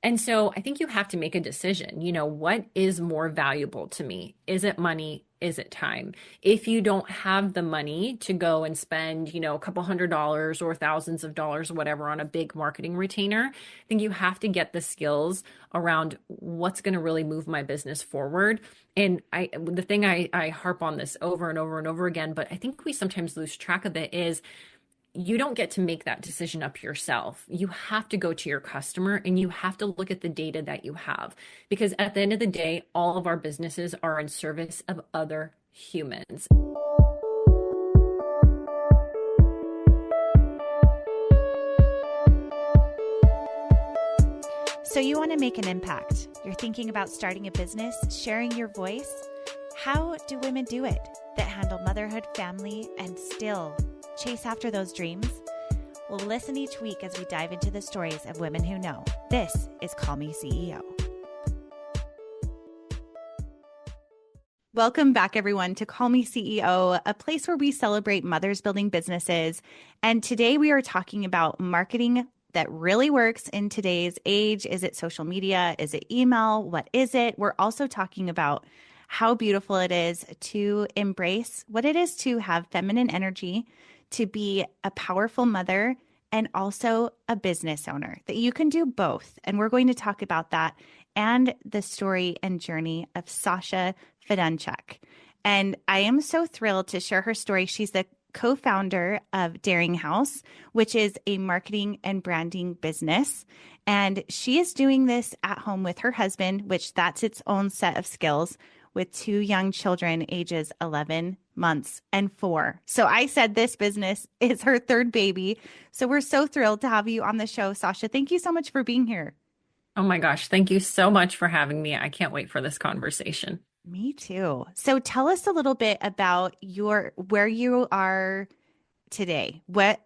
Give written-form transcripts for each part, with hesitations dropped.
And so I think you have to make a decision. What is more valuable to me? Is it money? Is it time? If you don't have the money to go and spend, a couple $100s or thousands of dollars, or whatever, on a big marketing retainer, I think you have to get the skills around what's going to really move my business forward. And the thing I harp on this over and over and over again, but I think we sometimes lose track of it, is you don't get to make that decision up yourself. You have to go to your customer and you have to look at the data that you have. Because at the end of the day, all of our businesses are in service of other humans. So you want to make an impact. You're thinking about starting a business, sharing your voice. How do women do it that handle motherhood, family, and still chase after those dreams? Well, listen each week as we dive into the stories of women who know. This is Call Me CEO. Welcome back, everyone, to Call Me CEO, a place where we celebrate mothers building businesses. And today we are talking about marketing that really works in today's age. Is it social media? Is it email? What is it? We're also talking about how beautiful it is to embrace what it is to have feminine energy, to be a powerful mother, and also a business owner, that you can do both. And we're going to talk about that and the story and journey of Sasha Fidenchuk. And I am so thrilled to share her story. She's the co-founder of Daring House, which is a marketing and branding business. And she is doing this at home with her husband, which that's its own set of skills, with two young children, ages 11 months and 4. So I said this business is her third baby. So we're so thrilled to have you on the show, Sasha. Thank you so much for being here. Oh my gosh, thank you so much for having me. I can't wait for this conversation. Me too. So tell us a little bit about where you are today. Where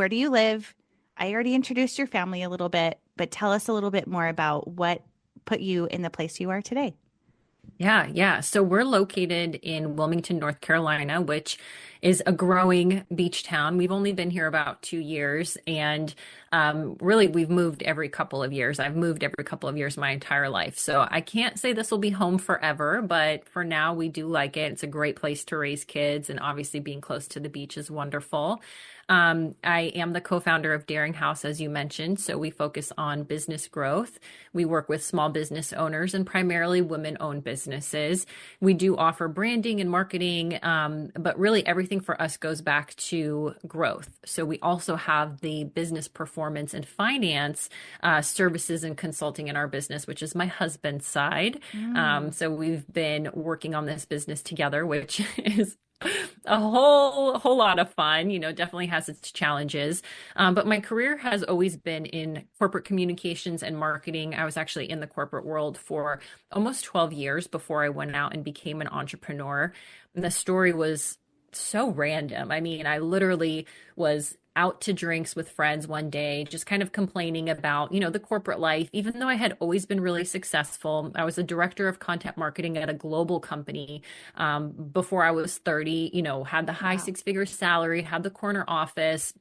do you live? I already introduced your family a little bit, but tell us a little bit more about what put you in the place you are today. Yeah. So we're located in Wilmington, North Carolina, which is a growing beach town. We've only been here about 2 years, and really we've moved every couple of years. I've moved every couple of years my entire life. So I can't say this will be home forever, but for now we do like it. It's a great place to raise kids, and obviously being close to the beach is wonderful. I am the co-founder of Daring House, as you mentioned. So we focus on business growth. We work with small business owners and primarily women-owned businesses. We do offer branding and marketing, but really everything for us goes back to growth. So we also have the business performance and finance services and consulting in our business, which is my husband's side. So we've been working on this business together, which is a whole lot of fun. Definitely has its challenges. But my career has always been in corporate communications and marketing. I was actually in the corporate world for almost 12 years before I went out and became an entrepreneur. And the story was so random. I mean, I literally was out to drinks with friends one day, just kind of complaining about, the corporate life, even though I had always been really successful. I was a director of content marketing at a global company before I was 30, had the high six-figure salary, had the corner office.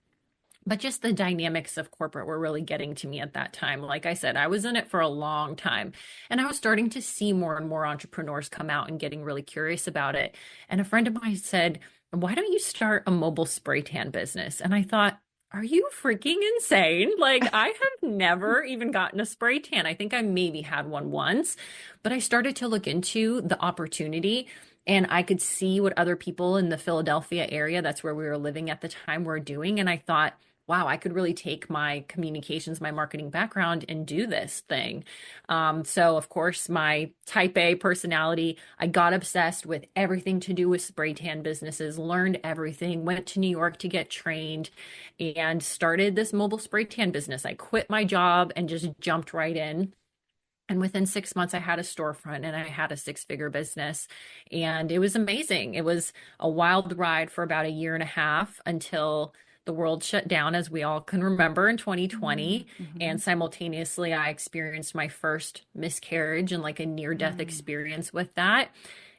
But just the dynamics of corporate were really getting to me at that time. Like I said, I was in it for a long time, and I was starting to see more and more entrepreneurs come out and getting really curious about it. And a friend of mine said, "Why don't you start a mobile spray tan business?" And I thought, are you freaking insane? Like, I have never even gotten a spray tan. I think I maybe had one once, but I started to look into the opportunity, and I could see what other people in the Philadelphia area, that's where we were living at the time, were doing. And I thought, wow, I could really take my communications, my marketing background and do this thing. So of course, my type A personality, I got obsessed with everything to do with spray tan businesses, learned everything, went to New York to get trained, and started this mobile spray tan business. I quit my job and just jumped right in. And within 6 months, I had a storefront and I had a six-figure business. And it was amazing. It was a wild ride for about a year and a half until the world shut down, as we all can remember, in 2020. And simultaneously, I experienced my first miscarriage and like a near-death experience with that.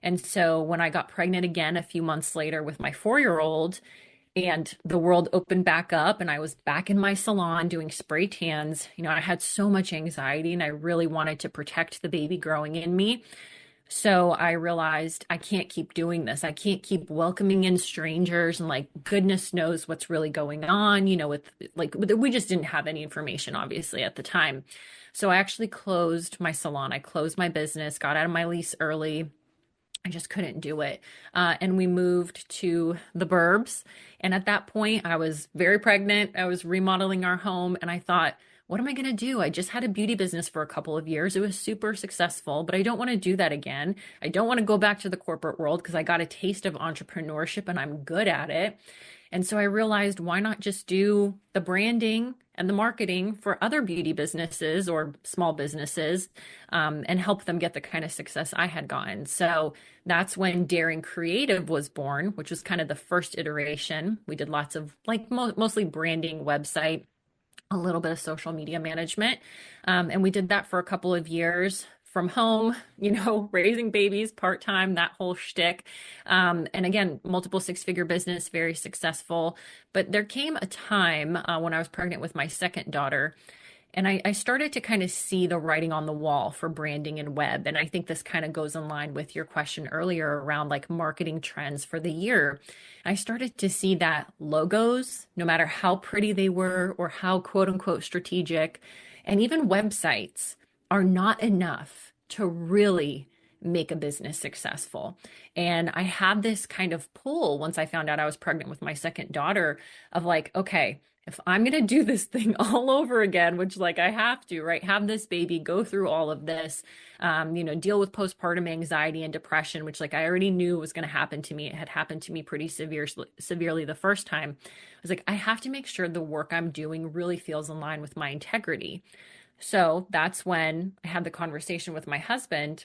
And so when I got pregnant again a few months later with my 4-year-old, and the world opened back up and I was back in my salon doing spray tans. I had so much anxiety and I really wanted to protect the baby growing in me. So I realized I can't keep doing this. I can't keep welcoming in strangers and like goodness knows what's really going on, with like we just didn't have any information obviously at the time. So I actually closed my salon. I closed my business, got out of my lease early. I just couldn't do it. And we moved to the burbs. And at that point, I was very pregnant. I was remodeling our home. And I thought, what am I going to do? I just had a beauty business for a couple of years. It was super successful, but I don't want to do that again. I don't want to go back to the corporate world because I got a taste of entrepreneurship and I'm good at it. And so I realized, why not just do the branding and the marketing for other beauty businesses or small businesses, and help them get the kind of success I had gotten. So that's when Daring Creative was born, which was kind of the first iteration. We did lots of like mostly branding, website, a little bit of social media management. And we did that for a couple of years from home, raising babies part-time, that whole shtick. And again, multiple six-figure business, very successful. But there came a time when I was pregnant with my second daughter, and I started to kind of see the writing on the wall for branding and web. And I think this kind of goes in line with your question earlier around like marketing trends for the year. I started to see that logos, no matter how pretty they were or how quote unquote strategic, and even websites are not enough to really make a business successful. And I had this kind of pull once I found out I was pregnant with my second daughter of like, okay, if I'm going to do this thing all over again, which like I have to, right? Have this baby, go through all of this, deal with postpartum anxiety and depression, which like I already knew was going to happen to me. It had happened to me pretty severely the first time. I was like, I have to make sure the work I'm doing really feels in line with my integrity. So that's when I had the conversation with my husband.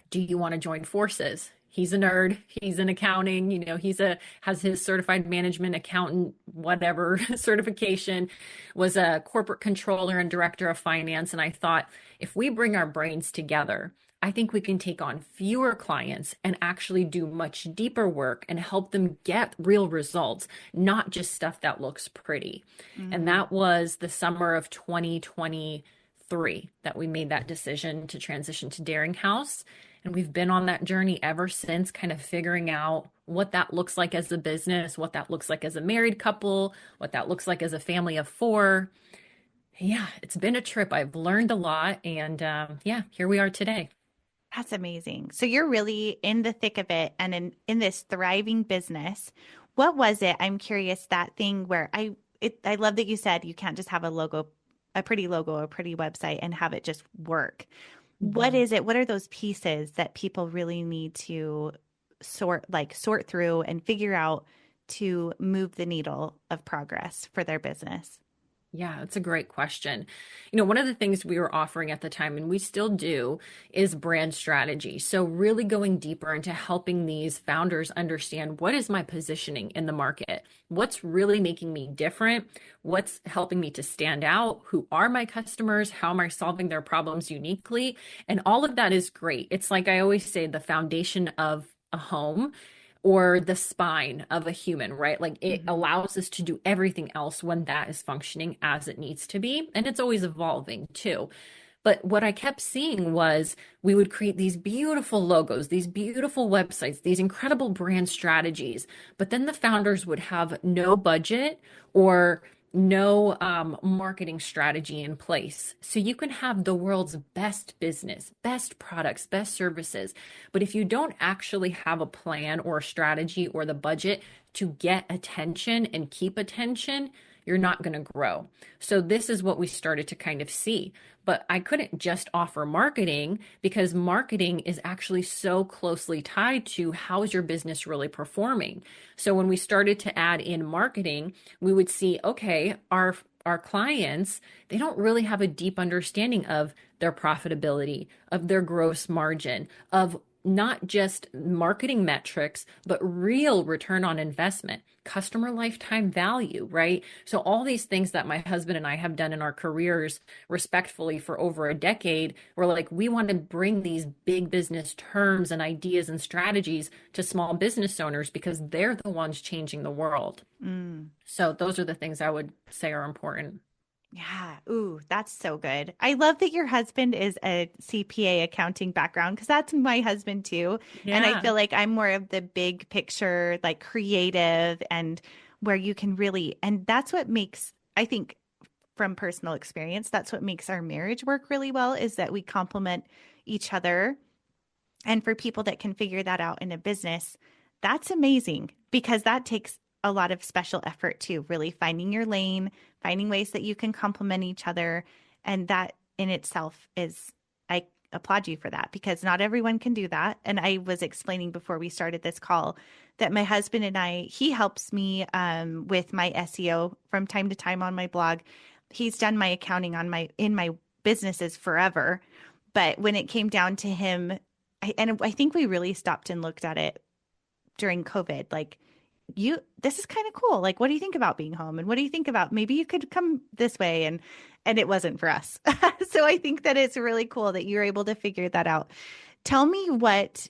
Do you want to join forces? He's a nerd. He's in accounting. Has his certified management accountant, whatever certification, was a corporate controller and director of finance. And I thought, if we bring our brains together, I think we can take on fewer clients and actually do much deeper work and help them get real results, not just stuff that looks pretty. And Mm-hmm. that was the summer of 2023 that we made that decision to transition to Daring House. And we've been on that journey ever since, kind of figuring out what that looks like as a business, what that looks like as a married couple, what that looks like as a family of four. Yeah, it's been a trip. I've learned a lot. And yeah, here we are today. That's amazing. So you're really in the thick of it and in this thriving business. What was it? I'm curious, that thing where I love that you said you can't just have a logo, a pretty logo, a pretty website and have it just work. What Mhm. is it? What are those pieces that people really need to sort through and figure out to move the needle of progress for their business? Yeah, that's a great question. One of the things we were offering at the time, and we still do, is brand strategy. So, really going deeper into helping these founders understand, what is my positioning in the market? What's really making me different? What's helping me to stand out? Who are my customers? How am I solving their problems uniquely? And all of that is great. It's like I always say, the foundation of a home or the spine of a human, right? Like it Mm-hmm. allows us to do everything else when that is functioning as it needs to be. And it's always evolving too. But what I kept seeing was we would create these beautiful logos, these beautiful websites, these incredible brand strategies. But then the founders would have no budget or no marketing strategy in place. So you can have the world's best business, best products, best services. But if you don't actually have a plan or a strategy or the budget to get attention and keep attention, you're not going to grow. So this is what we started to kind of see. But I couldn't just offer marketing because marketing is actually so closely tied to how is your business really performing. So when we started to add in marketing, we would see, okay, our clients, they don't really have a deep understanding of their profitability, of their gross margin, of not just marketing metrics, but real return on investment, customer lifetime value, right? So all these things that my husband and I have done in our careers respectfully for over a decade, we're like, we want to bring these big business terms and ideas and strategies to small business owners because they're the ones changing the world. Mm. So those are the things I would say are important. Yeah. Ooh, that's so good. I love that your husband is a CPA accounting background because that's my husband too. And I Yeah. feel like I'm more of the big picture, like creative and where you can really, and that's what makes, I think, from personal experience, that's what makes our marriage work really well is that we complement each other. And for people that can figure that out in a business, that's amazing because that takes a lot of special effort too, really finding your lane, finding ways that you can complement each other. And that in itself is, I applaud you for that because not everyone can do that. And I was explaining before we started this call that my husband and I, he helps me with my SEO from time to time on my blog. He's done my accounting on in my businesses forever. But when it came down to him, and I think we really stopped and looked at it during COVID. Like, this is kind of cool. Like, what do you think about being home? And what do you think about maybe you could come this way? And it wasn't for us. So I think that it's really cool that you're able to figure that out. Tell me what,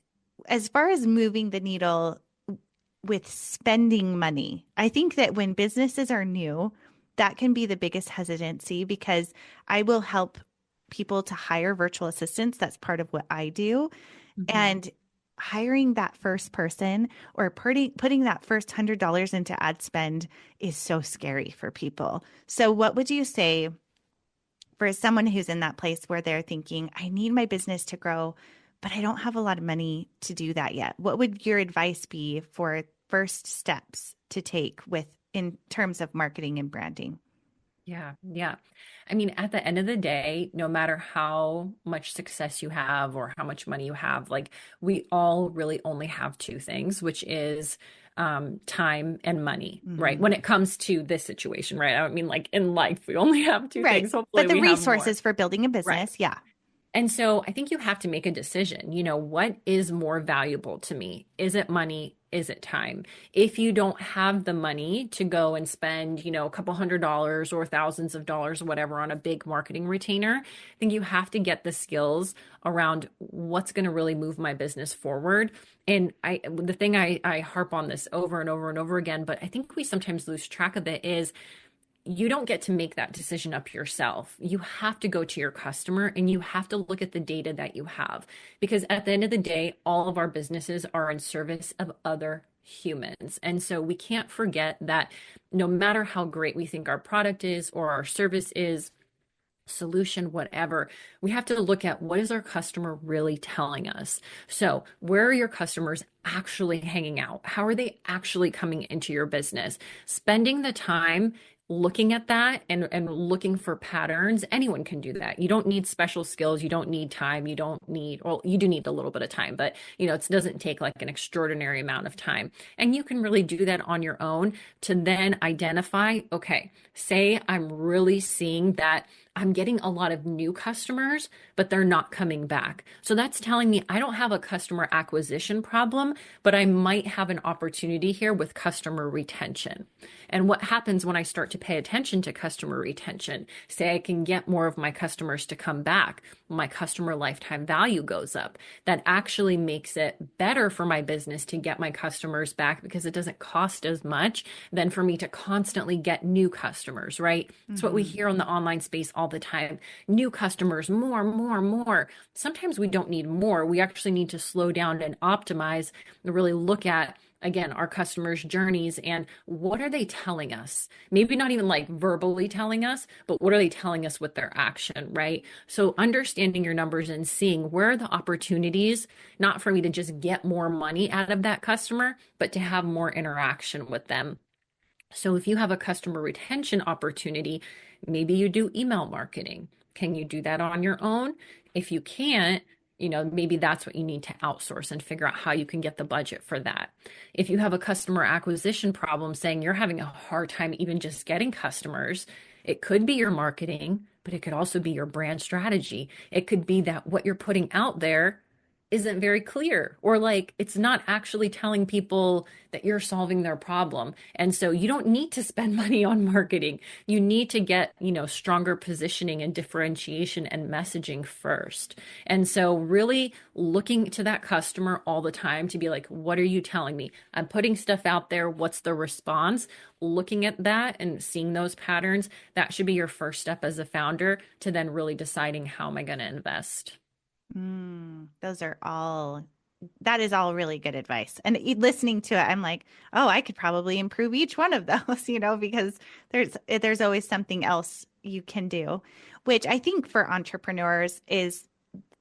as far as moving the needle with spending money, I think that when businesses are new, that can be the biggest hesitancy because I will help people to hire virtual assistants. That's part of what I do. Mhm. And hiring that first person or putting that first $100 into ad spend is so scary for people. So, what would you say for someone who's in that place where they're thinking, I need my business to grow, but I don't have a lot of money to do that yet? What would your advice be for first steps to take with in terms of marketing and branding? Yeah, yeah. I mean, at the end of the day, no matter how much success you have or how much money you have, like we all really only have two things, which is time and money, right? Hmm. When it comes to this situation, right? I don't mean like in life, we only have two Right. things. But Hopefully the we have more. resources for building a Right. business, yeah. And so I think you have to make a decision. What is more valuable to me? Is it money? Is it time? If you don't have the money to go and spend, a couple $100s or thousands of dollars or whatever on a big marketing retainer, I think you have to get the skills around what's going to really move my business forward. And the thing I harp on this over and over and over again, but I think we sometimes lose track of it is you don't get to make that decision up yourself. You have to go to your customer and you have to look at the data that you have. Because at the end of the day, all of our businesses are in service of other humans. And so we can't forget that no matter how great we think our product is or our service is, solution, whatever, we have to look at what is our customer really telling us. So, where are your customers actually hanging out? How are they actually coming into your business? Spending the time looking at that and looking for patterns. Anyone can do that. You don't need special skills. You don't need time. You don't need, well, you do need a little bit of time, but it doesn't take like an extraordinary amount of time. And you can really do that on your own to then identify, okay, say I'm really seeing that I'm getting a lot of new customers, but they're not coming back. So that's telling me I don't have a customer acquisition problem, but I might have an opportunity here with customer retention. And what happens when I start to pay attention to customer retention? Say I can get more of my customers to come back, my customer lifetime value goes up. That actually makes it better for my business to get my customers back because it doesn't cost as much than for me to constantly get new customers, right? It's what we Hmm. hear in the online space all the time. New customers, more, more, more. Sometimes we don't need more. We actually need to slow down and optimize and really look at, again, our customers' journeys and what are they telling us? Maybe not even like verbally telling us, but what are they telling us with their action, right? So understanding your numbers and seeing where are the opportunities, not for me to just get more money out of that customer, but to have more interaction with them. So if you have a customer retention opportunity, maybe you do email marketing. Can you do that on your own? If you can't, maybe that's what you need to outsource and figure out how you can get the budget for that. If you have a customer acquisition problem saying you're having a hard time even just getting customers, it could be your marketing, but it could also be your brand strategy. It could be that what you're putting out there isn't very clear, or like it's not actually telling people that you're solving their problem. And so you don't need to spend money on marketing. You need to get, stronger positioning and differentiation and messaging first. And so really looking to that customer all the time to be like, what are you telling me? I'm putting stuff out there. What's the response? Looking at that and seeing those patterns, that should be your first step as a founder to then really deciding how am I going to invest. Those are that is all really good advice. And listening to it, I'm like, oh, I could probably improve each one of those, because there's always something else you can do, which I think for entrepreneurs is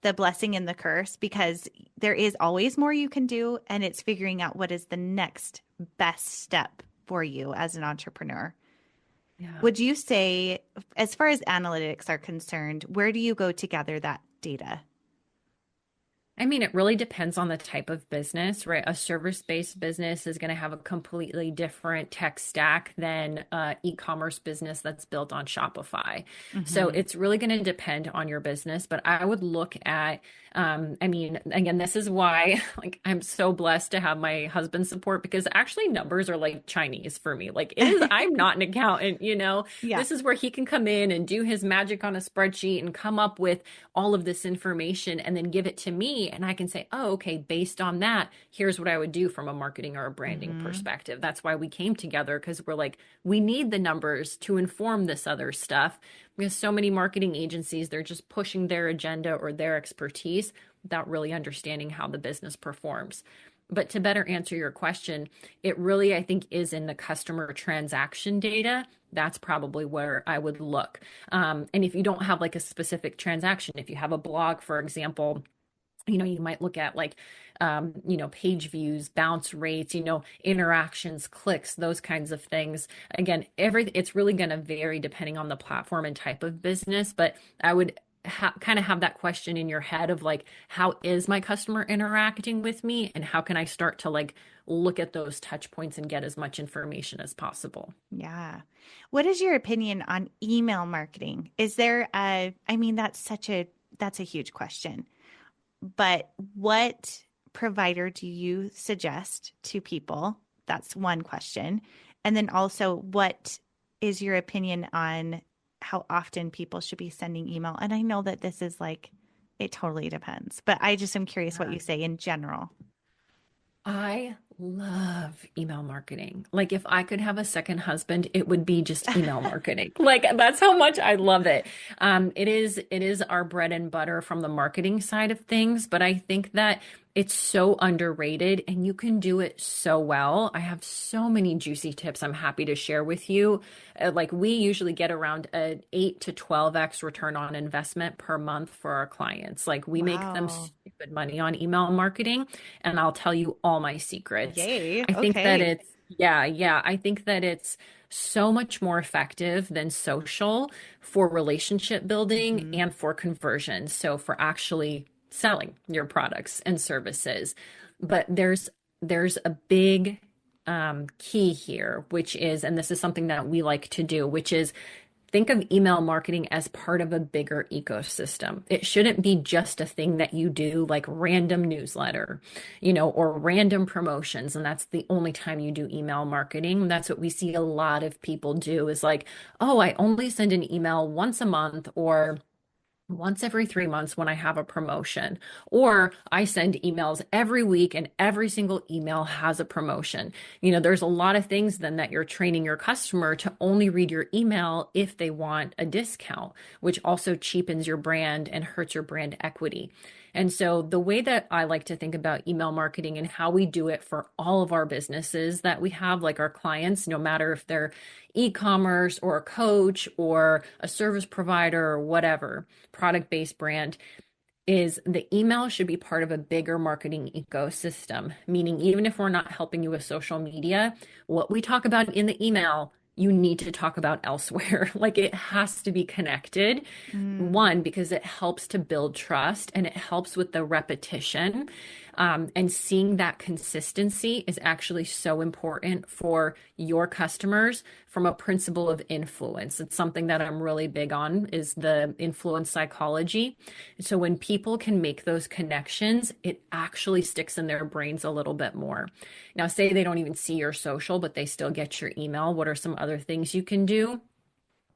the blessing and the curse, because there is always more you can do. And it's figuring out what is the next best step for you as an entrepreneur. Yeah. Would you say, as far as analytics are concerned, where do you go to gather that data? I mean, it really depends on the type of business, right? A service-based business is going to have a completely different tech stack than e-commerce business that's built on Shopify. So Mm-hmm. it's really going to depend on your business. But I would look at, I mean, again, this is why like I'm so blessed to have my husband's support, because actually numbers are like Chinese for me. Like it is, I'm not an accountant. Yeah. This is where he can come in and do his magic on a spreadsheet and come up with all of this information and then give it to me. And I can say, oh, okay, based on that, here's what I would do from a marketing or a branding Mm-hmm. perspective. That's why we came together, because we're like, we need the numbers to inform this other stuff. Because so many marketing agencies, they're just pushing their agenda or their expertise without really understanding how the business performs. But to better answer your question, it really, I think, is in the customer transaction data. That's probably where I would look. And if you don't have like a specific transaction, if you have a blog, for example, you might look at like, page views, bounce rates, interactions, clicks, those kinds of things. Again, it's really going to vary depending on the platform and type of business, but I would kind of have that question in your head of like, how is my customer interacting with me? And how can I start to like look at those touch points and get as much information as possible? Yeah. What is your opinion on email marketing? I mean, that's a huge question, but what provider do you suggest to people? That's one question. And then also, what is your opinion on how often people should be sending email? And I know that this is like, it totally depends, but I just am curious what you say in general. I love email marketing. Like if I could have a second husband, it would be just email marketing. Like that's how much I love it. It is our bread and butter from the marketing side of things, but I think that it's so underrated and you can do it so well. I have so many juicy tips I'm happy to share with you. Like we usually get around an 8 to 12x return on investment per month for our clients. Like we make them Wow. stupid money on email marketing, and I'll tell you all my secrets. Yay. I think that Okay. it's, yeah, yeah. I think that it's so much more effective than social for relationship building Hmm. and for conversion. So for actually selling your products and services. But there's a big key here, which is, and this is something that we like to do, which is think of email marketing as part of a bigger ecosystem. It shouldn't be just a thing that you do like random newsletter, or random promotions. And that's the only time you do email marketing. That's what we see a lot of people do is like, oh, I only send an email once a month or once every 3 months when I have a promotion, or I send emails every week and every single email has a promotion. There's a lot of things then that you're training your customer to only read your email if they want a discount, which also cheapens your brand and hurts your brand equity. And so the way that I like to think about email marketing and how we do it for all of our businesses that we have, like our clients, no matter if they're e-commerce or a coach or a service provider or whatever, product-based brand, is the email should be part of a bigger marketing ecosystem. Meaning, even if we're not helping you with social media, what we talk about in the email, you need to talk about elsewhere. Like it has to be connected. Mm. One, because it helps to build trust and it helps with the repetition. And seeing that consistency is actually so important for your customers from a principle of influence. It's something that I'm really big on is the influence psychology. So when people can make those connections, it actually sticks in their brains a little bit more. Now, say they don't even see your social, but they still get your email. What are some other things you can do?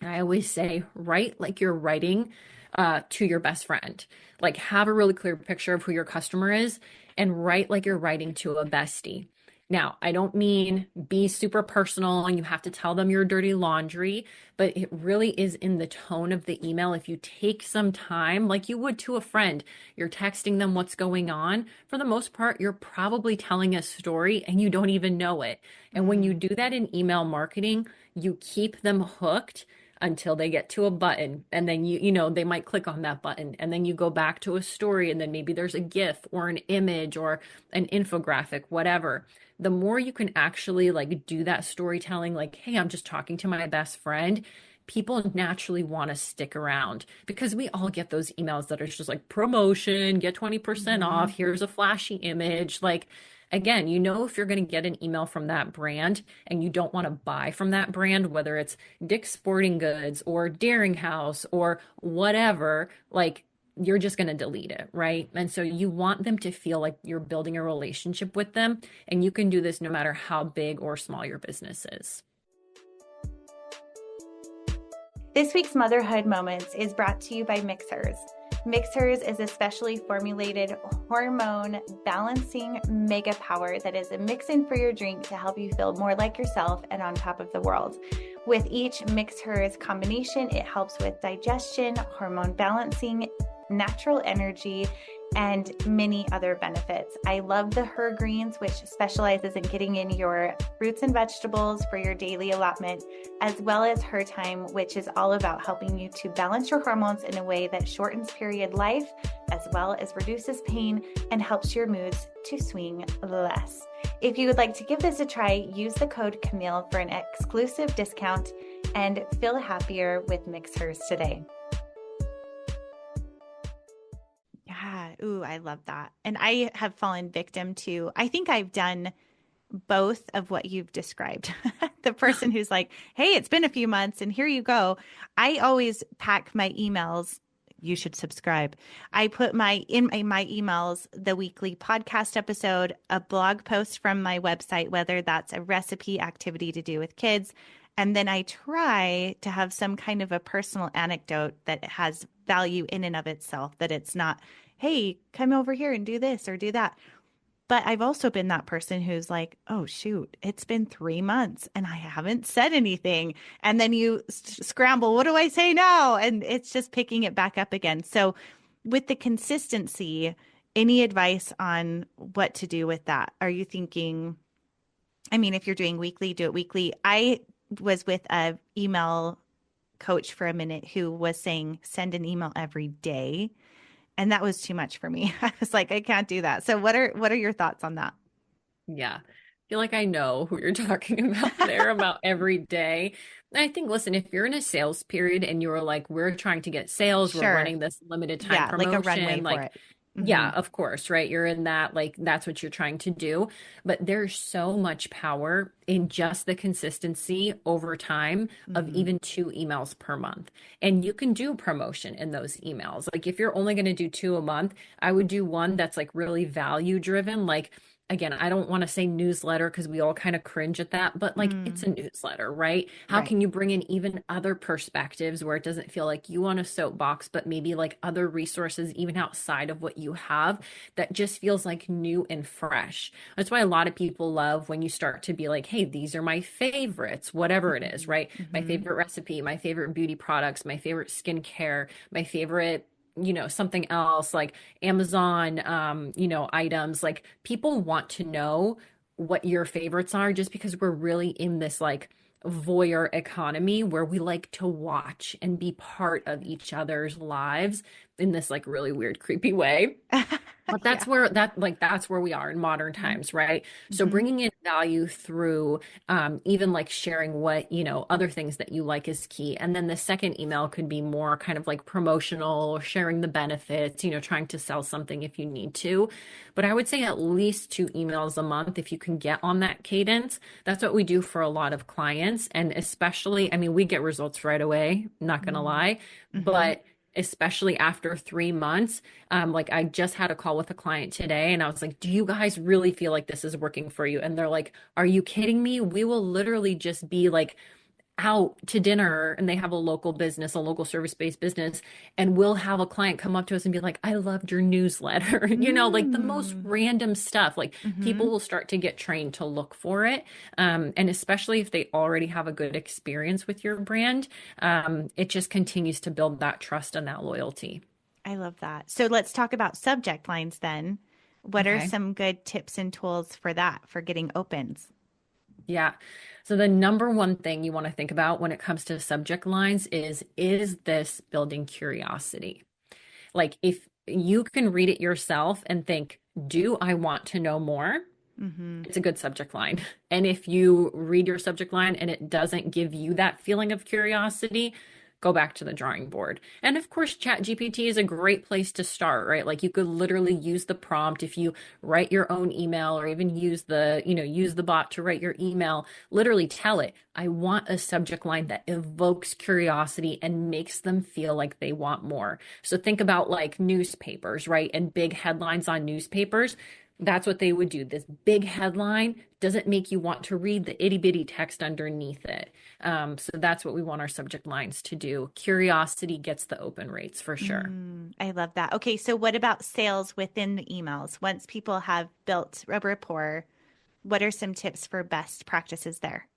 I always say, write like you're writing to your best friend. Like, have a really clear picture of who your customer is and write like you're writing to a bestie. Now, I don't mean be super personal and you have to tell them your dirty laundry, but it really is in the tone of the email. If you take some time, like you would to a friend, you're texting them what's going on. For the most part, you're probably telling a story and you don't even know it. And when you do that in email marketing, you keep them hooked until they get to a button, and then they might click on that button, and then you go back to a story, and then maybe there's a GIF or an image or an infographic, whatever. The more you can actually like do that storytelling, like, hey, I'm just talking to my best friend, people naturally want to stick around because we all get those emails that are just like promotion, get 20% off, here's a flashy image. Like, again, if you're going to get an email from that brand and you don't want to buy from that brand, whether it's Dick's Sporting Goods or Daring House or whatever, like you're just going to delete it, right? And so you want them to feel like you're building a relationship with them. And you can do this no matter how big or small your business is. This week's Motherhood Moments is brought to you by Mixhers. Mixhers is a specially formulated hormone balancing mega power that is a mix-in for your drink to help you feel more like yourself and on top of the world. With each Mixhers combination, it helps with digestion, hormone balancing, natural energy, and many other benefits. I love the Her Greens, which specializes in getting in your fruits and vegetables for your daily allotment, as well as Her Time, which is all about helping you to balance your hormones in a way that shortens period life, as well as reduces pain and helps your moods to swing less. If you would like to give this a try, use the code Camille for an exclusive discount and feel happier with Mixhers today. Yeah. Ooh, I love that. And I have fallen victim to, I think I've done both of what you've described. The person who's like, hey, it's been a few months and here you go. I always pack my emails. You should subscribe. I put in my emails, the weekly podcast episode, a blog post from my website, whether that's a recipe activity to do with kids. And then I try to have some kind of a personal anecdote that has value in and of itself, that it's not, hey, come over here and do this or do that. But I've also been that person who's like, oh, shoot, it's been 3 months and I haven't said anything. And then you scramble, what do I say now? And it's just picking it back up again. So with the consistency, any advice on what to do with that? Are you thinking, I mean, if you're doing weekly, do it weekly. I was with a email coach for a minute who was saying, send an email every day. And that was too much for me. I was like, I can't do that. So what are your thoughts on that? Yeah. I feel like I know who you're talking about there about every day. And I think, listen, if you're in a sales period and you're like, we're trying to get sales, Sure. we're running this limited time promotion, like a runway for it. Mm-hmm. Yeah, of course, right? You're in that, like, that's what you're trying to do. But there's so much power in just the consistency over time of even 2 emails per month. And you can do promotion in those emails. Like, if you're only going to do 2 a month, I would do one that's like really value driven. Like, again, I don't want to say newsletter because we all kind of cringe at that, but like it's a newsletter, right? How can you bring in even other perspectives where it doesn't feel like you on a soapbox, but maybe like other resources, even outside of what you have, that just feels like new and fresh. That's why a lot of people love when you start to be like, hey, these are my favorites, whatever it is, right? My favorite recipe, my favorite beauty products, my favorite skincare, my favorite something else like Amazon, items. Like, people want to know what your favorites are just because we're really in this like voyeur economy where we like to watch and be part of each other's lives in this like really weird, creepy way. But Yeah. that's where we are in modern Mhm. times, right? So Mhm. bringing in value through even like sharing what, other things that you like is key. And then the second email could be more kind of like promotional, sharing the benefits, trying to sell something if you need to. But I would say at least 2 emails a month if you can get on that cadence. That's what we do for a lot of clients. And especially, I mean, we get results right away, not gonna Mm. lie, Mhm. but especially after 3 months. Like I just had a call with a client today and I was like, do you guys really feel like this is working for you? And they're like, are you kidding me? We will literally just be like out to dinner and they have a local business, a local service-based business, and we'll have a client come up to us and be like, I loved your newsletter. Like the most Mm. random stuff. Like people Mhm. will start to get trained to look for it. And especially if they already have a good experience with your brand, it just continues to build that trust and that loyalty. I love that. So let's talk about subject lines then. What are Okay. some good tips and tools for that, for getting opens? Yeah. So the number one thing you want to think about when it comes to subject lines is this building curiosity? Like if you can read it yourself and think, do I want to know more? Mhm. It's a good subject line. And if you read your subject line and it doesn't give you that feeling of curiosity, go back to the drawing board. And of course, ChatGPT is a great place to start, right? Like you could literally use the prompt if you write your own email or even use the bot to write your email, literally tell it, I want a subject line that evokes curiosity and makes them feel like they want more. So think about like newspapers, right? And big headlines on newspapers. That's what they would do. This big headline doesn't make you want to read the itty bitty text underneath it. So that's what we want our subject lines to do. Curiosity gets the open rates for sure. I love that. Okay, so what about sales within the emails? Once people have built a rapport, what are some tips for best practices there?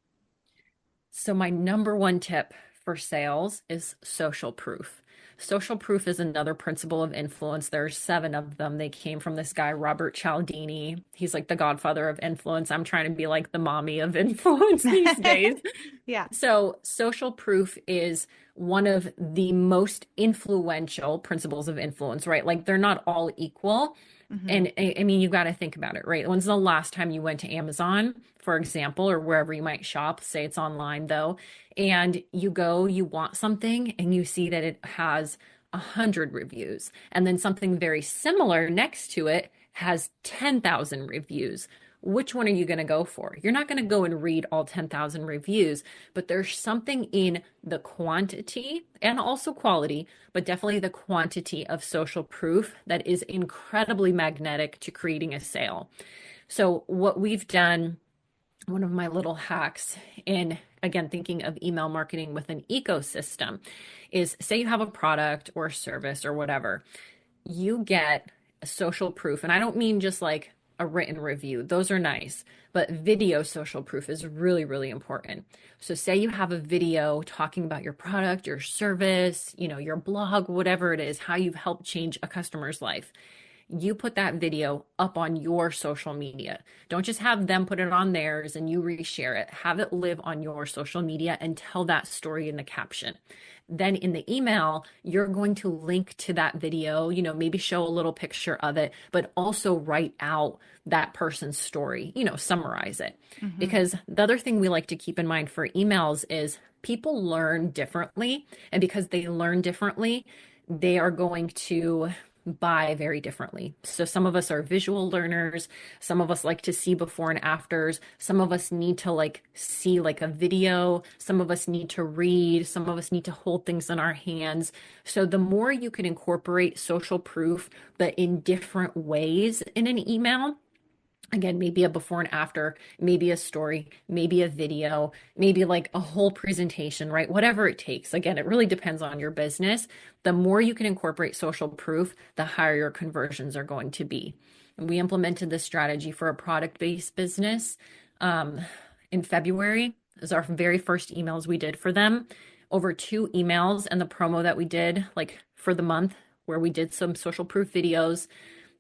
So, my number one tip for sales is social proof. Social proof is another principle of influence. There's 7 of them. They came from this guy, Robert Cialdini. He's like the godfather of influence. I'm trying to be like the mommy of influence these days. Yeah. So, social proof is one of the most influential principles of influence, right? Like they're not all equal. Hmm. And I mean, you got to think about it, right? When's the last time you went to Amazon, for example, or wherever you might shop? Say it's online though, and you go, you want something, and you see that it has 100 reviews, and then something very similar next to it has 10,000 reviews. Which one are you going to go for? You're not going to go and read all 10,000 reviews, but there's something in the quantity and also quality, but definitely the quantity of social proof that is incredibly magnetic to creating a sale. So, what we've done, one of my little hacks in, again, thinking of email marketing with an ecosystem is say you have a product or service or whatever, you get social proof. And I don't mean just like a written review, those are nice, but video social proof is really, really important. So, say you have a video talking about your product, your service, your blog, whatever it is, how you've helped change a customer's life. You put that video up on your social media. Don't just have them put it on theirs and you reshare it. Have it live on your social media and tell that story in the caption. Then in the email, you're going to link to that video, maybe show a little picture of it, but also write out that person's story, summarize it. Hmm. Because the other thing we like to keep in mind for emails is people learn differently. And because they learn differently, they are going to buy very differently. So some of us are visual learners, some of us like to see before and afters, some of us need to like see like a video, some of us need to read, some of us need to hold things in our hands. So the more you can incorporate social proof but in different ways in an email, again, maybe a before and after, maybe a story, maybe a video, maybe like a whole presentation, right? Whatever it takes. Again, it really depends on your business. The more you can incorporate social proof, the higher your conversions are going to be. And we implemented this strategy for a product-based business um, in February. It was our very first emails we did for them. Over 2 emails and the promo that we did, like for the month, where we did some social proof videos.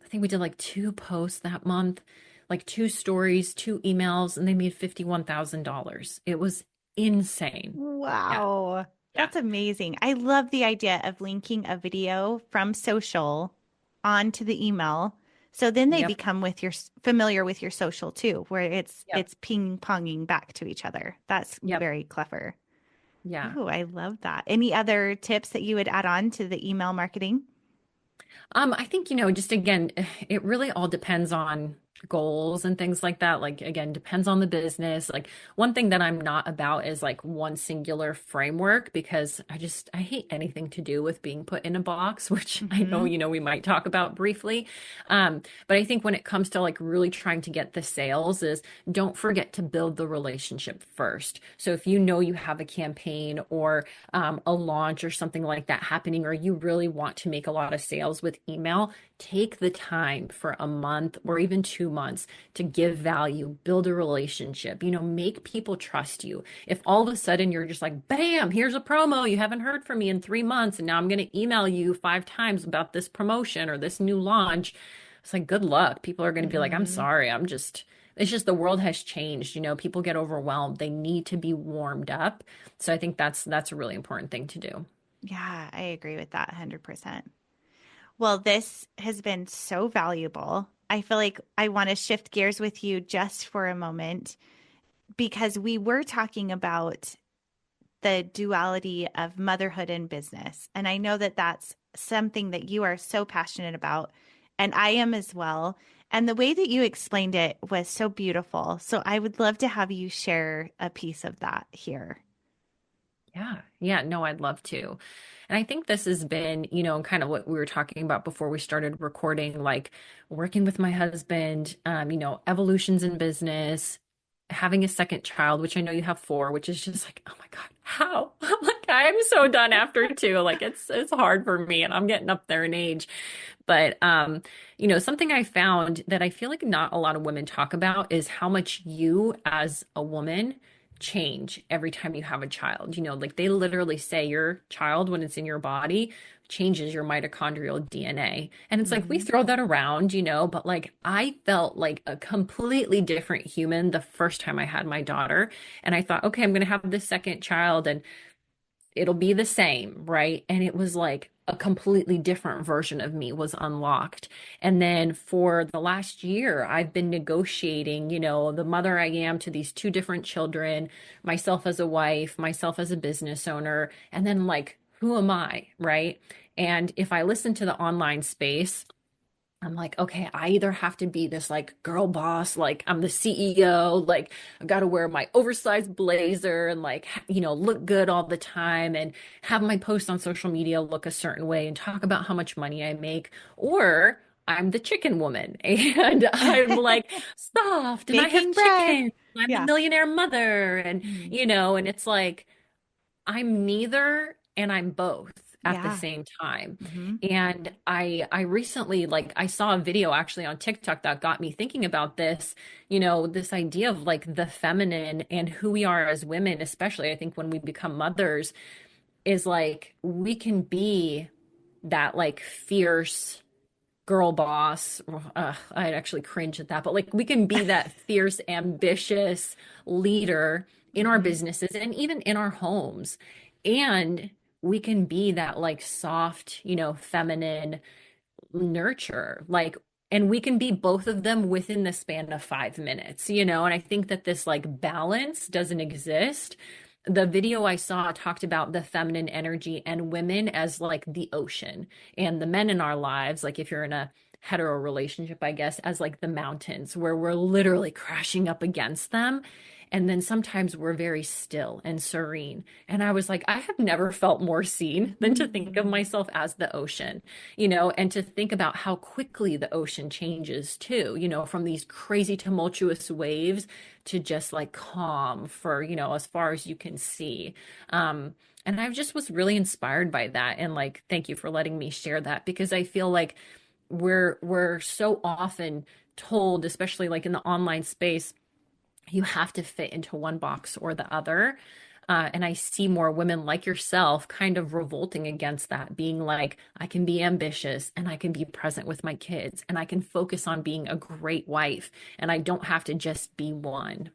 I think we did like 2 posts that month, like 2 stories, 2 emails, and they made $51,000. It was insane. Yeah. Wow. Yeah. That's amazing. I love the idea of linking a video from social onto the email So then they Yep. become with your familiar with your social too, where Yep. it's ping ponging back to each other. That's Yep. very clever. Yeah. Oh, I love that. Any other tips that you would add on to the email marketing? I think, just again, it really all depends on goals and things like that. Like, again, depends on the business. Like, one thing that I'm not about is like one singular framework because I hate anything to do with being put in a box, which I know, Hmm. we might talk about briefly. But I think when it comes to like really trying to get the sales is don't forget to build the relationship first. So if you know you have a campaign or a launch or something like that happening, or you really want to make a lot of sales with email, take the time for a month or even 2 months to give value, build a relationship, make people trust you. If all of a sudden you're just like, bam, here's a promo, you haven't heard from me in 3 months, and now I'm going to email you 5 times about this promotion or this new launch, it's like, good luck. People are going to be like, I'm Hmm. sorry, it's just the world has changed. People get overwhelmed. They need to be warmed up. So I think that's a really important thing to do. Yeah, I agree with that 100%. Well, this has been so valuable. I feel like I want to shift gears with you just for a moment because we were talking about the duality of motherhood and business. And I know that that's something that you are so passionate about, and I am as well. And the way that you explained it was so beautiful. So I would love to have you share a piece of that here. Yeah. Yeah. No, I'd love to. And I think this has been, kind of what we were talking about before we started recording, like working with my husband, evolutions in business, having a second child, which I know you have four, which is just like, oh my God, how? Like I'm so done after two. Like it's hard for me and I'm getting up there in age. But something I found that I feel like not a lot of women talk about is how much you as a woman change every time you have a child. Like they literally say your child, when it's in your body, changes your mitochondrial DNA. And it's like we Hmm. throw that around, but like I felt like a completely different human the first time I had my daughter. And I thought, okay, I'm going to have this second child and it'll be the same, right? And it was like a completely different version of me was unlocked. And then for the last year, I've been negotiating, the mother I am to these two different children, myself as a wife, myself as a business owner, and then like, who am I, right? And if I listen to the online space, I'm like, okay, I either have to be this like girl boss, like I'm the CEO, like I've got to wear my oversized blazer and like, look good all the time and have my post on social media look a certain way and talk about how much money I make. Or I'm the chicken woman and I'm like soft and I have Baking bread. chicken. I'm the Yeah. millionaire mother. And, Mhm. and it's like, I'm neither and I'm both at the Yeah. same time. Hmm. And I recently like I saw a video actually on TikTok that got me thinking about this, this idea of like the feminine and who we are as women, especially I think when we become mothers, is like we can be that like fierce girl boss. I'd actually cringe at that, but like we can be that fierce, ambitious leader in our Hmm. businesses and even in our homes. And we can be that like soft, feminine nurture. Like, and we can be both of them within the span of 5 minutes, and I think that this like balance doesn't exist. The video I saw talked about the feminine energy and women as like the ocean, and the men in our lives, like if you're in a hetero relationship, I guess, as like the mountains where we're literally crashing up against them. And then sometimes we're very still and serene. And I was like, I have never felt more seen than to think of myself as the ocean, and to think about how quickly the ocean changes too, from these crazy tumultuous waves to just like calm for, as far as you can see. And I just was really inspired by that. And like, thank you for letting me share that because I feel like we're so often told, especially like in the online space, you have to fit into one box or the other. And I see more women like yourself kind of revolting against that, being like, I can be ambitious and I can be present with my kids and I can focus on being a great wife and I don't have to just be one.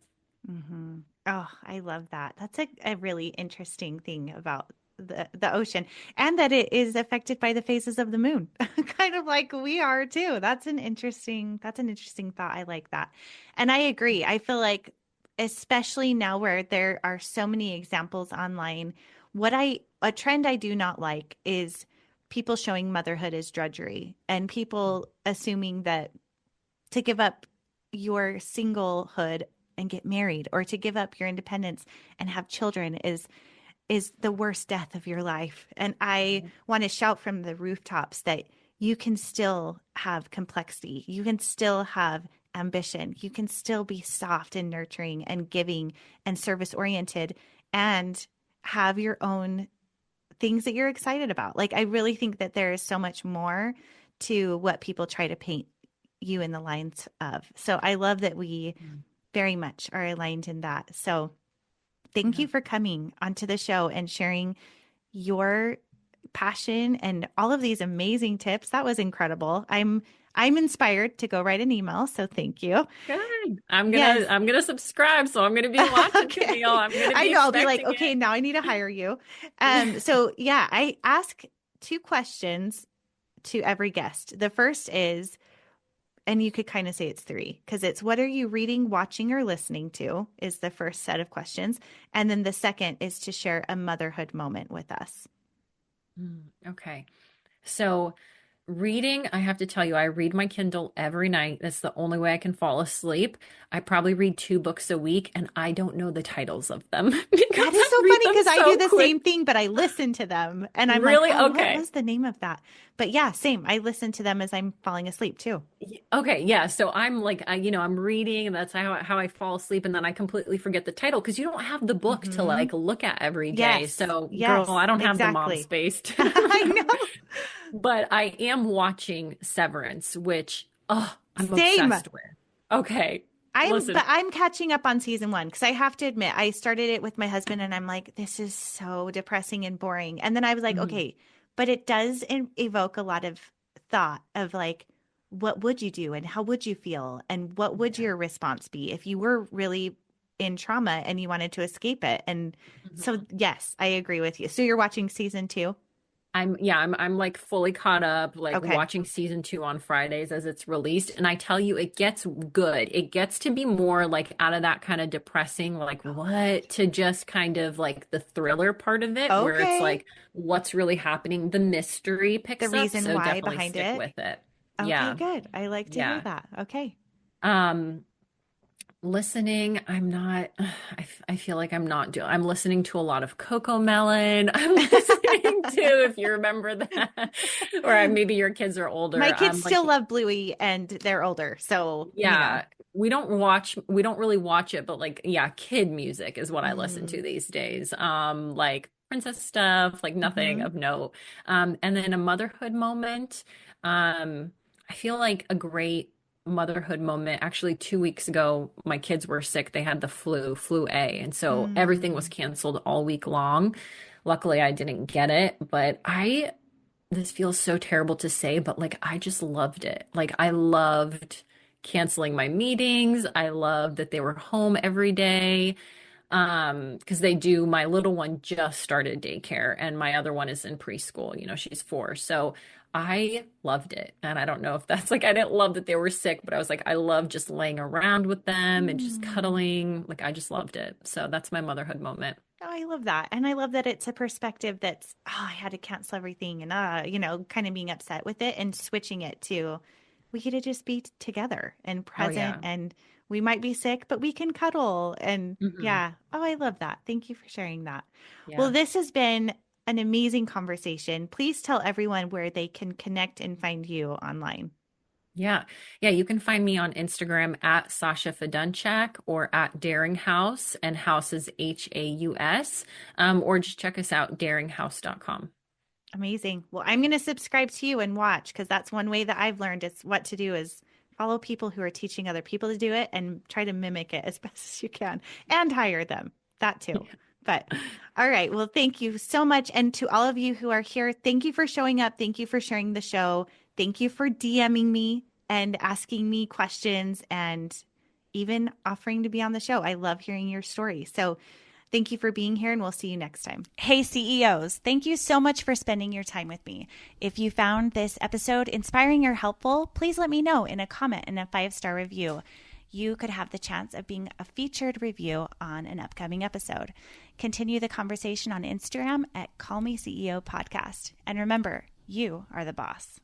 Hmm. Oh, I love that. That's a really interesting thing about the ocean, and that it is affected by the phases of the moon, kind of like we are too. That's an interesting thought. I like that. And I agree. I feel like, especially now where there are so many examples online, a trend I do not like is people showing motherhood as drudgery and people assuming that to give up your singlehood and get married, or to give up your independence and have children is the worst death of your life. And I want to shout from the rooftops that you can still have complexity. You can still have ambition. You can still be soft and nurturing and giving and service oriented and have your own things that you're excited about. Like, I really think that there is so much more to what people try to paint you in the lines of. So I love that we very much are aligned in that. So thank you for coming onto the show and sharing your passion and all of these amazing tips. That was incredible. I'm inspired to go write an email, so thank you. Good. Yes. I'm gonna subscribe, so I'm gonna be watching Camille. Okay. I'm gonna I be know. I'll be like, expecting okay, now I need to hire you. So yeah, I ask two questions to every guest. The first is, and you could kind of say it's three, because it's what are you reading, watching, or listening to is the first set of questions. And then the second is to share a motherhood moment with us. Okay. So reading, I have to tell you, I read my Kindle every night. That's the only way I can fall asleep. I probably read 2 books a week, and I don't know the titles of them because That is I so read funny them because I so do the quick. same thing, but I listen to them and I'm like, Really? oh, what Okay. was the name of that? But yeah, same. I listen to them as I'm falling asleep too. Okay, yeah. So I'm like, I'm reading, and that's how I fall asleep, and then I completely forget the title because you don't have the book to Hmm. like look at every day. Yes. So, girl, Yes, I don't have the mom exactly. space to I know. But I am watching Severance, which I'm Same. obsessed with. Okay, listen. But I'm catching up on season one because I have to admit, I started it with my husband and I'm like, this is so depressing and boring. And then I was like, Mhm. okay, but it does evoke a lot of thought of like, what would you do and how would you feel? And what would Yeah. your response be if you were really in trauma and you wanted to escape it? And so, Mhm. yes, I agree with you. So you're watching season two? I'm like fully caught up, like Okay. watching season 2 on Fridays as it's released. And I tell you, it gets good. It gets to be more like out of that kind of depressing, like Oh, what, to just kind of like the thriller part of it, where it's okay. like what's really happening. The mystery The picks up. reason So why definitely behind stick it. with it. Okay, Yeah. good. I like to hear Yeah. that. Okay. Um, Listening, I'm not, I feel like I'm not doing, I'm listening to a lot of Coco Melon. I'm listening to, if you remember that, or maybe your kids are My older. kids I'm like, still love Bluey and they're older. So, yeah, we don't really watch it, but like, yeah, kid music is what I listen to mm, these days. Like princess stuff, like nothing hmm of note. And then a motherhood moment. I feel like a great motherhood moment. Actually, 2 weeks ago, my kids were sick. They had the flu A, and so everything was mm. canceled all week long. Luckily, I didn't get it, but this feels so terrible to say, but like I just loved it. Like I loved canceling my meetings. I loved that they were home every day. Because my little one just started daycare and my other one is in preschool. She's 4. So I loved it. And I don't know if that's like I didn't love that they were sick, but I was like, I love just laying around with them and just Mm. cuddling. Like I just loved it. So that's my motherhood moment. Oh, I love that. And I love that it's a perspective that's, oh, I had to cancel everything and, kind of being upset with it and switching it to, we get to just be together and Oh present yeah. and we might be sick, but we can cuddle. And Hmm. yeah. Oh, I love that. Thank you for sharing that. Well, Yeah. this has been an amazing conversation. Please tell everyone where they can connect and find you online. Yeah. Yeah. You can find me on Instagram at Sasha Fidenchuk or at Daring House, and house is Haus, or just check us out, daringhouse.com. Amazing. Well, I'm going to subscribe to you and watch because that's one way that I've learned is what to do is follow people who are teaching other people to do it and try to mimic it as best as you can and hire them. That too. But all right. Well, thank you so much. And to all of you who are here, thank you for showing up. Thank you for sharing the show. Thank you for DMing me and asking me questions and even offering to be on the show. I love hearing your story. So Thank you for being here, and we'll see you next time. Hey, CEOs, thank you so much for spending your time with me. If you found this episode inspiring or helpful, please let me know in a comment and a 5-star review. You could have the chance of being a featured review on an upcoming episode. Continue the conversation on Instagram at Call Me CEO Podcast. And remember, you are the boss.